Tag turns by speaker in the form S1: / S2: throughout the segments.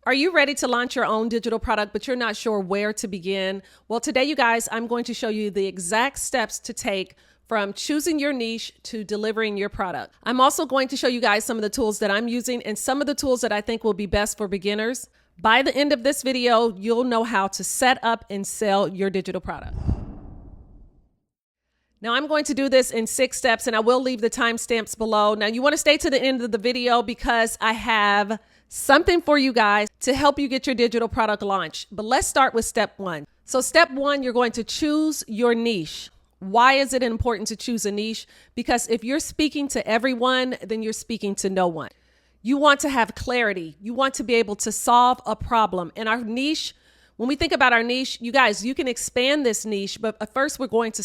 S1: Are you ready to launch your own digital product, but you're not sure where to begin? Well, today, you guys, I'm going to show you the exact steps to take from choosing your niche to delivering your product. I'm also going to show you guys some of the tools that I'm using and some of the tools that I think will be best for beginners. By the end of this video, you'll know how to set up and sell your digital product. Now, I'm going to do this in 6 steps, and I will leave the timestamps below. Now, you want to stay to the end of the video because I have something for you guys to help you get your digital product launched. But let's start with step 1. So step 1, you're going to choose your niche. Why is it important to choose a niche? Because if you're speaking to everyone, then you're speaking to no one. You want to have clarity. You want to be able to solve a problem. And our niche, when we think about our niche, you guys, you can expand this niche, but first we're going to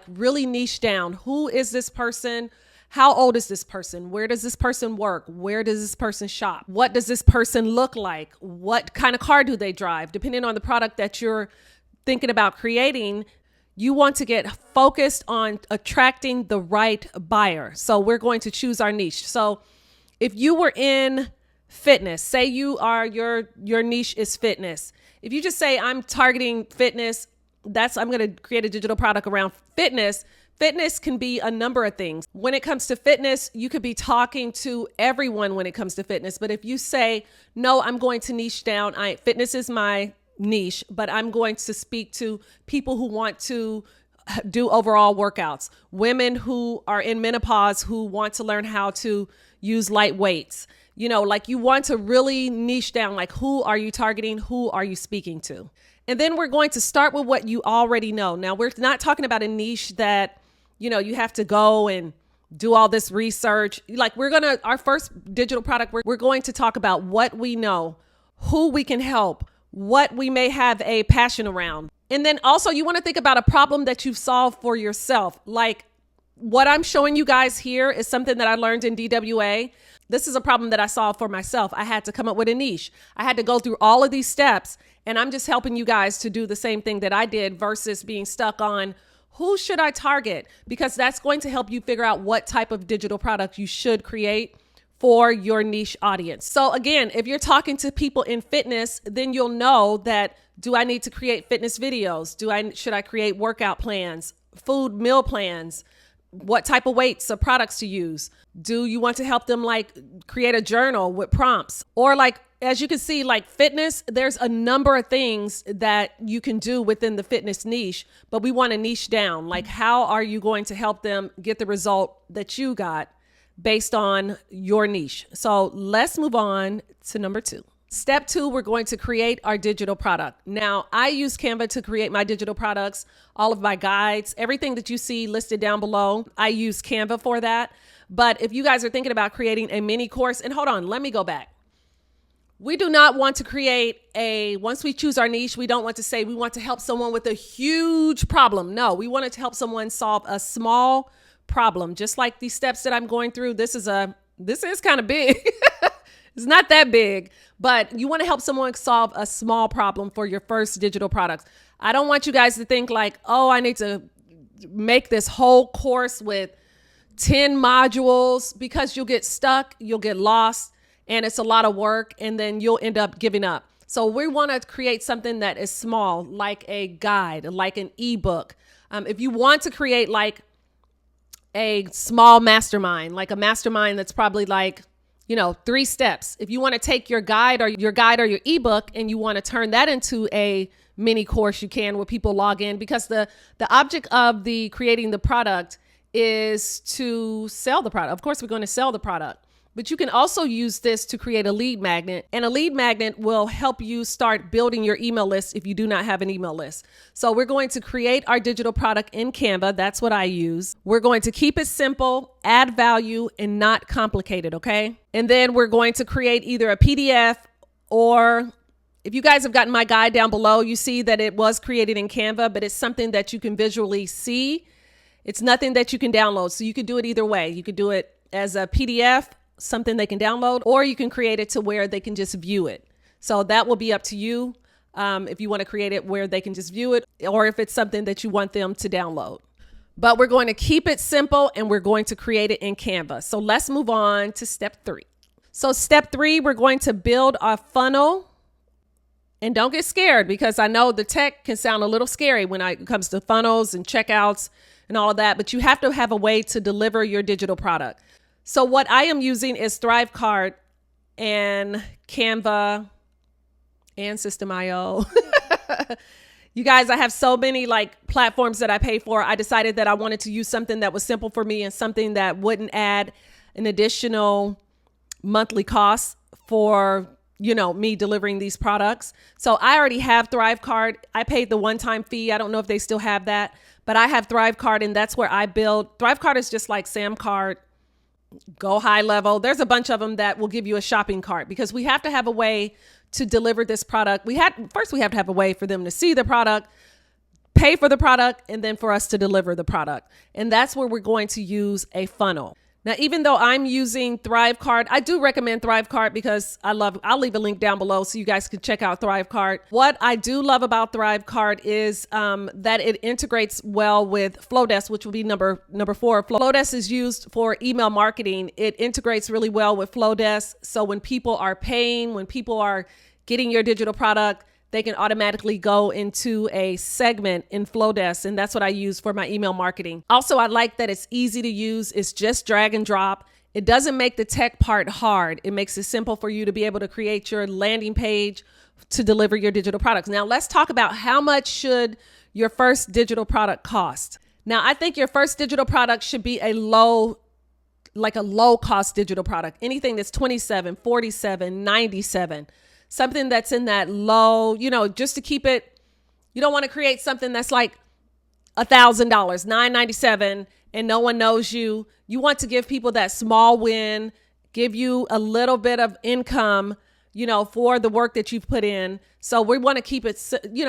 S1: really niche down. Who is this person? How old is this person? Where does this person work? Where does this person shop? What does this person look like? What kind of car do they drive? Depending on the product that you're thinking about creating, you want to get focused on attracting the right buyer. So we're going to choose our niche. So if you were in fitness, say you are, your niche is fitness. If you just say, I'm targeting fitness, I'm going to create a digital product around fitness. Fitness can be a number of things. When it comes to fitness, you could be talking to everyone when it comes to fitness. But if you say, no, I'm going to niche down, fitness is my niche, but I'm going to speak to people who want to do overall workouts, women who are in menopause who want to learn how to use light weights. You know, like you want to really niche down, like who are you targeting? Who are you speaking to? And then we're going to start with what you already know. Now, we're not talking about a niche that, you know, you have to go and do all this research. Like our first digital product, we're going to talk about what we know, who we can help, what we may have a passion around. And then also you want to think about a problem that you've solved for yourself. Like what I'm showing you guys here is something that I learned in DWA. This is a problem that I solved for myself. I had to come up with a niche. I had to go through all of these steps, and I'm just helping you guys to do the same thing that I did versus being stuck on who should I target? Because that's going to help you figure out what type of digital product you should create for your niche audience. So again, if you're talking to people in fitness, then you'll know that, do I need to create fitness videos? Should I create workout plans, food meal plans? What type of weights or products to use? Do you want to help them create a journal with prompts? Or as you can see, fitness, there's a number of things that you can do within the fitness niche, but we want to niche down. Like, how are you going to help them get the result that you got based on your niche? So let's move on to number 2. Step 2, we're going to create our digital product. Now, I use Canva to create my digital products, all of my guides, everything that you see listed down below. I use Canva for that. But if you guys are thinking about creating a mini course, and hold on, let me go back. We do not want to create once we choose our niche, we don't want to say we want to help someone with a huge problem. No, we want to help someone solve a small problem. Just like these steps that I'm going through, this is kind of big. It's not that big, but you want to help someone solve a small problem for your first digital products. I don't want you guys to think like, oh, I need to make this whole course with 10 modules, because you'll get stuck, you'll get lost, and it's a lot of work, and then you'll end up giving up. So we want to create something that is small, like a guide, like an ebook. If you want to create a small mastermind, like a mastermind that's probably 3 steps. If you want to take your guide or your ebook and you want to turn that into a mini course, you can, where people log in, because the object of creating the product is to sell the product. Of course, we're going to sell the product, but you can also use this to create a lead magnet, and a lead magnet will help you start building your email list if you do not have an email list. So we're going to create our digital product in Canva. That's what I use. We're going to keep it simple, add value, and not complicated, okay? And then we're going to create either a PDF, or if you guys have gotten my guide down below, you see that it was created in Canva, but it's something that you can visually see. It's nothing that you can download. So you could do it either way. You could do it as a PDF, something they can download, or you can create it to where they can just view it. So that will be up to you if you want to create it where they can just view it, or if it's something that you want them to download. But we're going to keep it simple, and we're going to create it in Canva. So let's move on to step 3. So step 3, we're going to build our funnel And don't get scared, because I know the tech can sound a little scary when it comes to funnels and checkouts and all of that, but you have to have a way to deliver your digital product. So what I am using is Thrivcart and Canva and System.io. You guys, I have so many like platforms that I pay for. I decided that I wanted to use something that was simple for me and something that wouldn't add an additional monthly cost for, me delivering these products. So I already have Thrivecart. I paid the one-time fee. I don't know if they still have that, but I have Thrivecart, and that's where I build. Thrivecart is just like Samcart, Go High Level. There's a bunch of them that will give you a shopping cart, because we have to have a way to deliver this product. First we have to have a way for them to see the product, pay for the product, and then for us to deliver the product. And that's where we're going to use a funnel. Now, even though I'm using Thrivecart, I do recommend Thrivecart because I'll leave a link down below so you guys can check out Thrivecart. What I do love about Thrivecart is that it integrates well with Flodesk, which will be number 4. Flodesk is used for email marketing. It integrates really well with Flodesk. So when people are paying, when people are getting your digital product, they can automatically go into a segment in Flodesk, and that's what I use for my email marketing. Also, I like that it's easy to use. It's just drag and drop. It doesn't make the tech part hard. It makes it simple for you to be able to create your landing page to deliver your digital products. Now, let's talk about how much should your first digital product cost. Now, I think your first digital product should be a low cost digital product. Anything that's $27, $47, $97. Something that's in that low, just to keep it. You don't want to create something that's like $1,000, $997, and no one knows you. You want to give people that small win, give you a little bit of income, for the work that you've put in. So we want to keep it,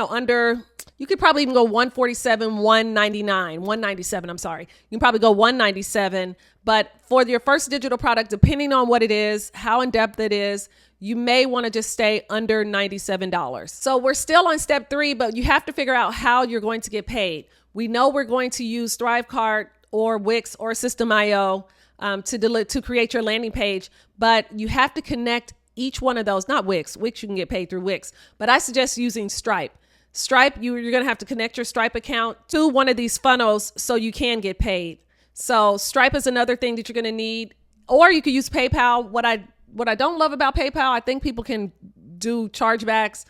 S1: under, you could probably even go 147, 199, 197. I'm sorry. You can probably go 197, but for your first digital product, depending on what it is, how in depth it is, you may want to just stay under $97. So we're still on step 3, but you have to figure out how you're going to get paid. We know we're going to use Thrivecart or Wix or System.io to create your landing page, but you have to connect each one of those. Not Wix. Wix, you can get paid through Wix, but I suggest using Stripe. Stripe, you're going to have to connect your Stripe account to one of these funnels so you can get paid. So Stripe is another thing that you're going to need, or you could use PayPal. What I don't love about PayPal, I think people can do chargebacks.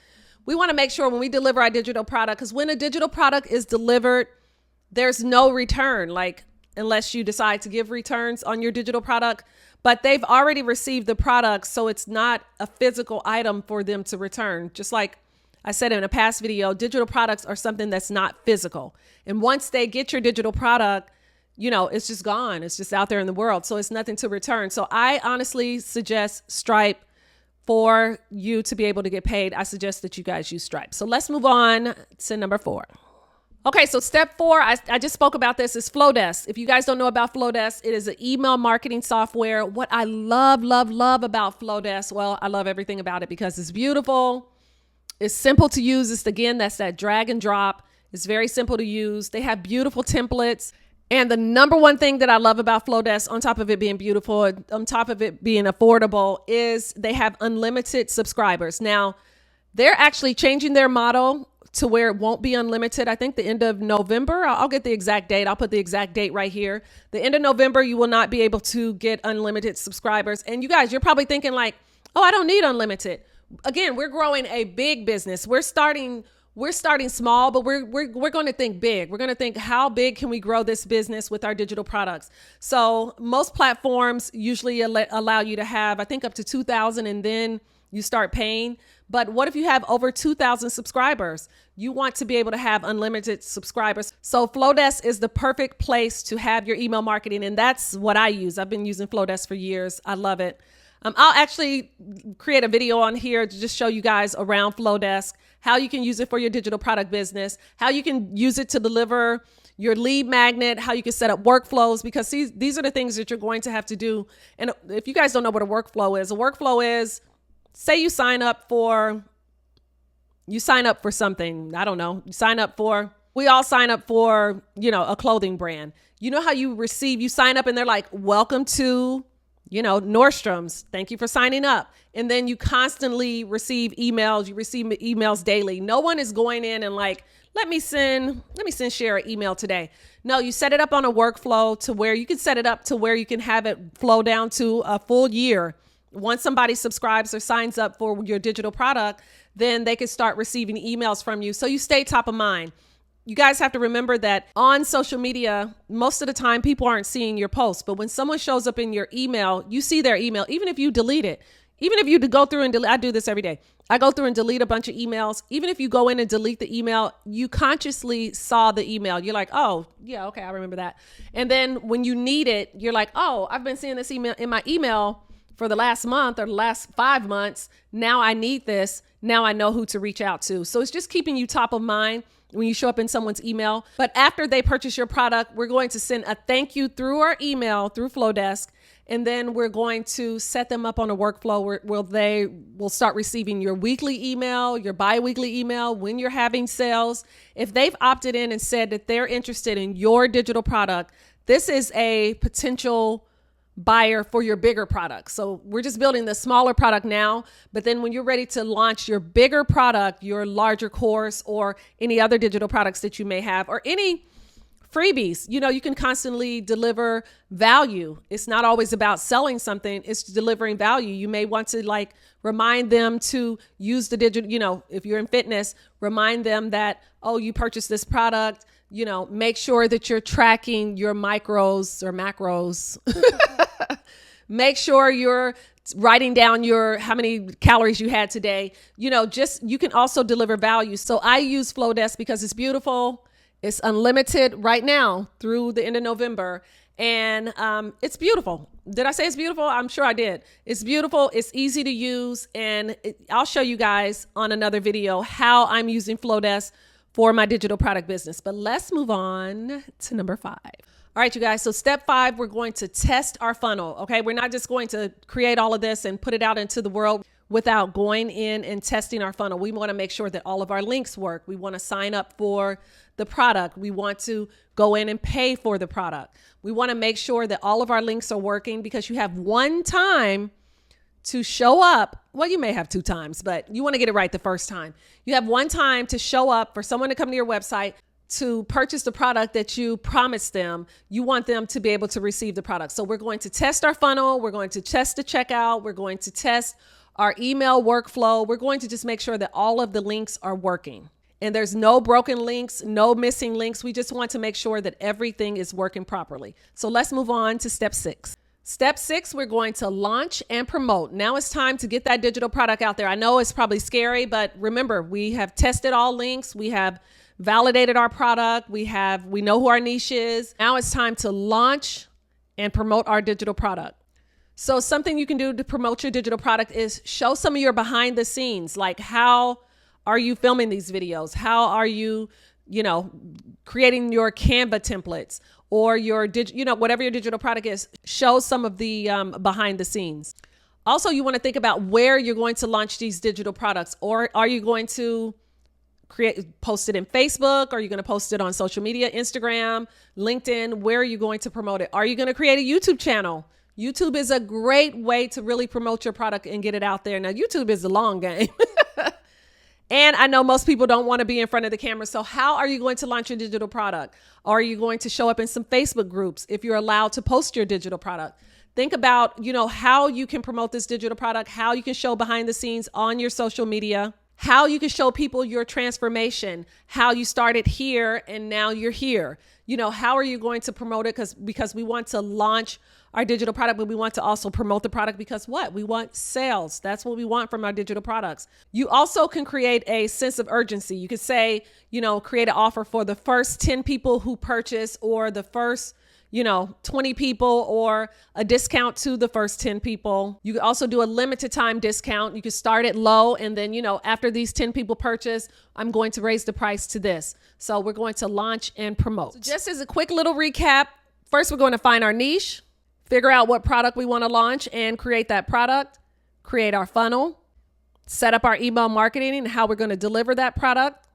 S1: We want to make sure when we deliver our digital product, because when a digital product is delivered, there's no return, unless you decide to give returns on your digital product, but they've already received the product. So it's not a physical item for them to return. Just like I said in a past video, digital products are something that's not physical. And once they get your digital product, it's just gone. It's just out there in the world. So it's nothing to return. So I honestly suggest Stripe for you to be able to get paid. I suggest that you guys use Stripe. So let's move on to number 4. Okay, so step 4, I just spoke about this, is Flodesk. If you guys don't know about Flodesk, it is an email marketing software. What I love about Flodesk, well, I love everything about it because it's beautiful. It's simple to use. That's that drag and drop. It's very simple to use. They have beautiful templates. And the number one thing that I love about Flodesk, on top of it being beautiful, on top of it being affordable, is they have unlimited subscribers. Now, they're actually changing their model to where it won't be unlimited. I think the end of November, I'll get the exact date. I'll put the exact date right here. The end of November, you will not be able to get unlimited subscribers. And you guys, you're probably thinking like, oh, I don't need unlimited. Again, we're growing a big business. We're starting small, but we're going to think big. We're going to think, how big can we grow this business with our digital products? So most platforms usually allow you to have, I think, up to 2,000, and then you start paying. But what if you have over 2,000 subscribers? You want to be able to have unlimited subscribers. So Flodesk is the perfect place to have your email marketing. And that's what I use. I've been using Flodesk for years. I love it. I'll actually create a video on here to just show you guys around Flodesk, how you can use it for your digital product business, how you can use it to deliver your lead magnet, how you can set up workflows, because these are the things that you're going to have to do. And if you guys don't know what a workflow is, say you sign up for something. I don't know. We all sign up for, a clothing brand. You know how you sign up and they're like, welcome to Nordstrom's, thank you for signing up. And then you constantly receive emails. You receive emails daily. No one is going in and like, let me send Cher an email today. No, you set it up on a workflow to where you can set it up to where you can have it flow down to a full year. Once somebody subscribes or signs up for your digital product, then they can start receiving emails from you. So you stay top of mind. You guys have to remember that on social media, most of the time people aren't seeing your posts, but when someone shows up in your email, you see their email, even if you delete it, even if you go through and delete, I do this every day. I go through and delete a bunch of emails. Even if you go in and delete the email, you consciously saw the email. You're like, oh yeah, okay, I remember that. And then when you need it, you're like, oh, I've been seeing this email in my email for the last month or the last 5 months. Now I need this. Now I know who to reach out to. So it's just keeping you top of mind when you show up in someone's email. But after they purchase your product, we're going to send a thank you through our email, through Flodesk. And then we're going to set them up on a workflow where they will start receiving your weekly email, your bi-weekly email when you're having sales. If they've opted in and said that they're interested in your digital product, this is a potential buyer for your bigger product. So we're just building the smaller product now, but then when you're ready to launch your bigger product, your larger course, or any other digital products that you may have, or any freebies, you can constantly deliver value. It's not always about selling something, it's delivering value. You may want to remind them to use the digital, if you're in fitness, remind them that, oh, you purchased this product. Make sure that you're tracking your micros or macros. Make sure you're writing down how many calories you had today. You can also deliver value. So I use Flodesk because it's beautiful. It's unlimited right now through the end of November. And it's beautiful. Did I say it's beautiful? I'm sure I did. It's beautiful. It's easy to use. And I'll show you guys on another video how I'm using Flodesk for my digital product business. But let's move on to number 5. All right, you guys. So step 5, we're going to test our funnel. Okay. We're not just going to create all of this and put it out into the world without going in and testing our funnel. We want to make sure that all of our links work. We want to sign up for the product. We want to go in and pay for the product. We want to make sure that all of our links are working, because you have one time to show up. Well, you may have 2 times, but you want to get it right the first time. You have one time to show up for someone to come to your website to purchase the product that you promised them. You want them to be able to receive the product. So we're going to test our funnel. We're going to test the checkout. We're going to test our email workflow. We're going to just make sure that all of the links are working and there's no broken links, no missing links. We just want to make sure that everything is working properly. So let's move on to step 6. Step 6, we're going to launch and promote. Now it's time to get that digital product out there. I know it's probably scary, but remember, we have tested all links. We have validated our product. We know who our niche is. Now it's time to launch and promote our digital product. So something you can do to promote your digital product is show some of your behind the scenes, like how are you filming these videos? How are you, creating your Canva templates or your whatever your digital product is, show some of the behind the scenes. Also, you want to think about where you're going to launch these digital products. Or are you going to post it in Facebook? Are you going to post it on social media, Instagram, LinkedIn? Where are you going to promote it? Are you going to create a YouTube channel? YouTube is a great way to really promote your product and get it out there. Now, YouTube is a long game. And I know most people don't want to be in front of the camera. So how are you going to launch your digital product? Are you going to show up in some Facebook groups if you're allowed to post your digital product? Think about, how you can promote this digital product, how you can show behind the scenes on your social media, how you can show people your transformation, how you started here and now you're here. How are you going to promote it? Because we want to launch our digital product, but we want to also promote the product because what? We want sales. That's what we want from our digital products. You also can create a sense of urgency. You could say, create an offer for the first 10 people who purchase, or the first 20 people, or a discount to the first 10 people. You could also do a limited time discount. You could start it low. And then, after these 10 people purchase, I'm going to raise the price to this. So we're going to launch and promote. So just as a quick little recap, first, we're going to find our niche, figure out what product we want to launch and create that product, create our funnel, set up our email marketing and how we're going to deliver that product,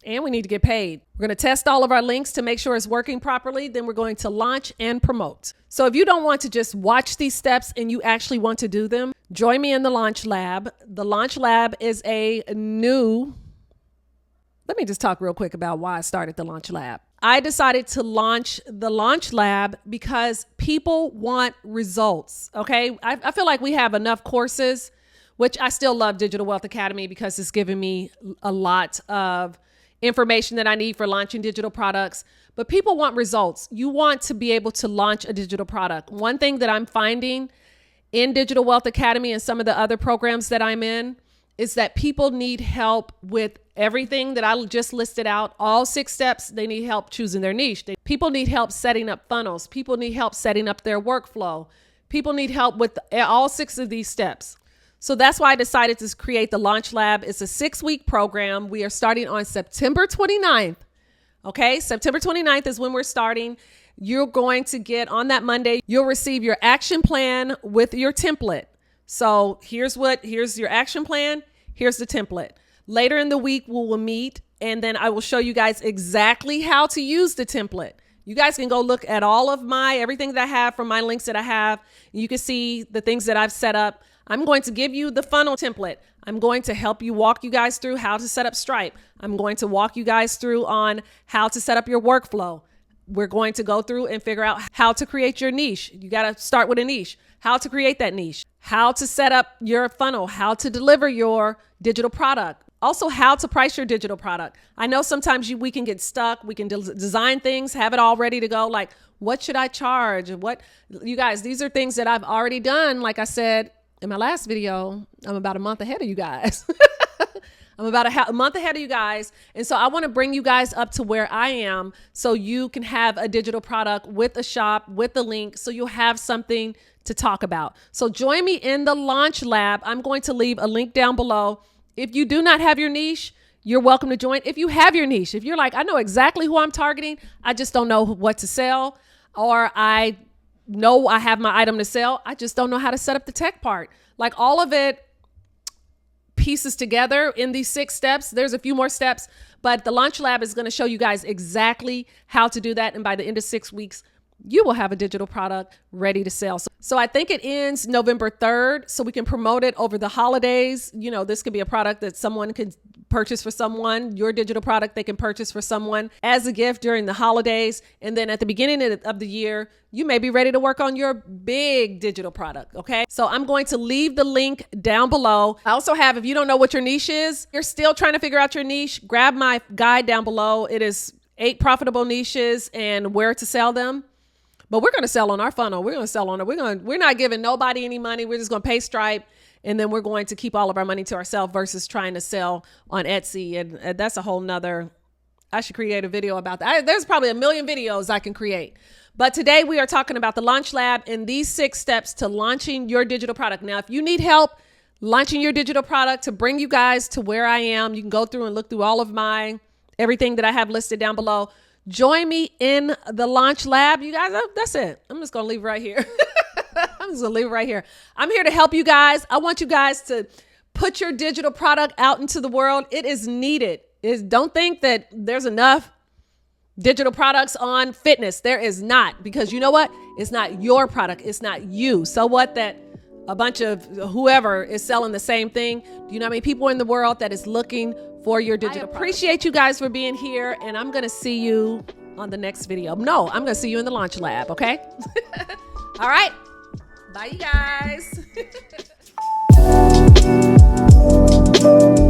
S1: And we need to get paid. We're going to test all of our links to make sure it's working properly. Then we're going to launch and promote. So if you don't want to just watch these steps and you actually want to do them, join me in the Launch Lab. The Launch Lab is a new... Let me just talk real quick about why I started the Launch Lab. I decided to launch the Launch Lab because people want results, okay? I feel like we have enough courses, which I still love Digital Wealth Academy because it's giving me a lot of information that I need for launching digital products. But people want results. You want to be able to launch a digital product. One thing that I'm finding in Digital Wealth Academy and some of the other programs that I'm in is that people need help with everything that I just listed out, all 6 steps. They need help choosing their niche. People need help setting up funnels. People need help setting up their workflow. People need help with all 6 of these steps. So that's why I decided to create the Launch Lab. It's a 6-week program. We are starting on September 29th. Okay, September 29th is when we're starting. You're going to get on that Monday, you'll receive your action plan with your template. So here's your action plan. Here's the template. Later in the week, we will meet and then I will show you guys exactly how to use the template. You guys can go look at all of everything that I have from my links that I have. You can see the things that I've set up. I'm going to give you the funnel template. I'm going to help you walk you guys through how to set up Stripe. I'm going to walk you guys through on how to set up your workflow. We're going to go through and figure out how to create your niche. You got to start with a niche, how to create that niche, how to set up your funnel, how to deliver your digital product. Also, how to price your digital product. I know sometimes we can get stuck. We can design things, have it all ready to go. Like, what should I charge? You guys, these are things that I've already done. Like I said in my last video, I'm about a month ahead of you guys. I'm about a month ahead of you guys. And so I want to bring you guys up to where I am so you can have a digital product with a shop, with a link, so you'll have something to talk about. So join me in the Launch Lab. I'm going to leave a link down below. If you do not have your niche, you're welcome to join. If you have your niche, if you're like, I know exactly who I'm targeting, I just don't know what to sell, or I know I have my item to sell, I just don't know how to set up the tech part. Like all of it pieces together in these 6 steps. There's a few more steps, but the Launch Lab is going to show you guys exactly how to do that. And by the end of 6 weeks, you will have a digital product ready to sell. So I think it ends November 3rd, so we can promote it over the holidays. You know, this could be a product that someone can purchase for someone, your digital product they can purchase for someone as a gift during the holidays. And then at the beginning of the year, you may be ready to work on your big digital product, okay? So I'm going to leave the link down below. I also have, if you don't know what your niche is, you're still trying to figure out your niche, grab my guide down below. It is 8 profitable niches and where to sell them. But we're going to sell on our funnel. We're going to sell on it. We're not giving nobody any money. We're just going to pay Stripe. And then we're going to keep all of our money to ourselves versus trying to sell on Etsy. And that's a whole nother, I should create a video about that. There's probably a million videos I can create. But today we are talking about the Launch Lab and these 6 steps to launching your digital product. Now, if you need help launching your digital product to bring you guys to where I am, you can go through and look through all of everything that I have listed down below. Join me in the Launch Lab. You guys, that's it. I'm just going to leave it right here. I'm just going to leave it right here. I'm here to help you guys. I want you guys to put your digital product out into the world. It is needed. Don't think that there's enough digital products on fitness. There is not, because you know what? It's not your product. It's not you. So what that a bunch of whoever is selling the same thing. Do you know how many people in the world that is looking for your digital product? I appreciate you guys for being here, and I'm going to see you on the next video. No, I'm going to see you in the Launch Lab, okay? All right. Bye, you guys.